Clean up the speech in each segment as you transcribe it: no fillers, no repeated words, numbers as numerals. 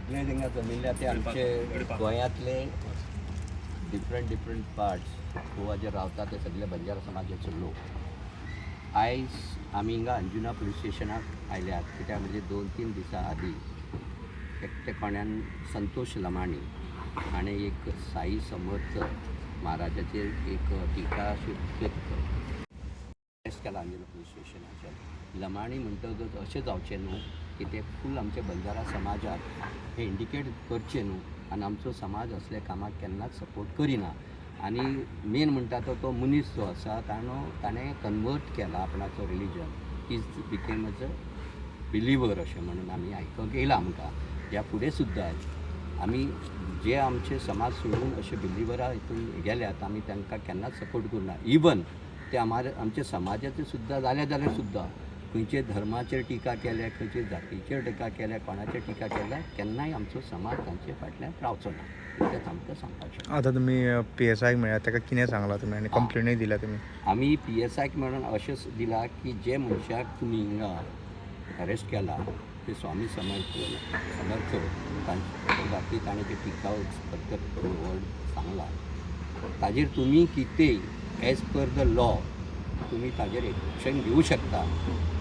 सगळे थिंगा जमिल्ल्या ते आमचे गोंयांतले डिफरंट पार्ट्स गोवा जे रावता ते सगळे बंजारा समाजाचे लोक आयज आमी हिंगा अंजुना पुलीस स्टेशनाक आयल्यात कित्याक म्हणजे 2-3 दिसां आदीं एकटे कोण्यान संतोष लमाणी हाणें एक साई समर्थ महाराजाचेर एक टिका अशी अरेस्ट केला अंजुना पुलीस स्टेशनाचेर. लमाणी म्हणटकच अशें जावचें न्हू की ते फूल आमच्या बंजारा समाजाक हे इंडिकेट करचें न्हू आनी आमचो समाज असल्या कामाक केन्नाच सपोर्ट करिना. आनी मेन म्हणटा तो मनीस जो आसा ताणें कन्वर्ट केला आपणाचो religion is became as a believer अशें म्हणून आमी आयकूंक येयला आमकां. ह्या फुडें सुद्दां आमी जे आमचे समाज सोडून अशे बिलिवरा हितून गेल्यात आमी तांकां केन्नाच सपोर्ट करना. इवन ते आमचे समाजाचे सुद्दां जाल्यार सुद्दां खंयचे धर्माचेर टिका केल्या खंयचे जातीचेर टिका केल्या कोणाचेर टिका केल्या केन्नाय आमचो समाज तांचे फाटल्यान रावचो ना. तें आमकां सांगपाचें. आतां तुमी PSI मेळ्ळा ताका कितें सांगलां तुमी आनी कंप्लेनूय दिल्या तुमी? आमी PSI म्हणून अशेंच दिला की जे मनशाक तुमी हिंगा अरेस्ट केला ते स्वामी समर्थ तांचे बाबतींत ताणें ते टिका पद्दत वर्ड सांगला ताजेर तुमी कितेंय एज पर द लॉ तुमी ताजेर एक्शन घेवं शकता.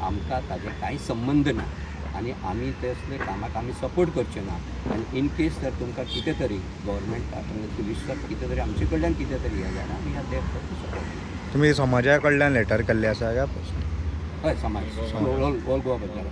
आमकां ताजे कांय संबंद ना आनी आमी तसले कामाक आमी सपोर्ट करचे ना. आनी इन केस जर तुमकां कितें तरी गव्हर्मेंट पुलिसाक कितें तरी आमचे कडल्यान कितें तरी हें जाल्यार आमी आर देयर फॉर सपोर्ट. तुमी समाजा कडल्यान लेटर केल्लें आसा काय? हय समाज ऑल गोवा बंजारा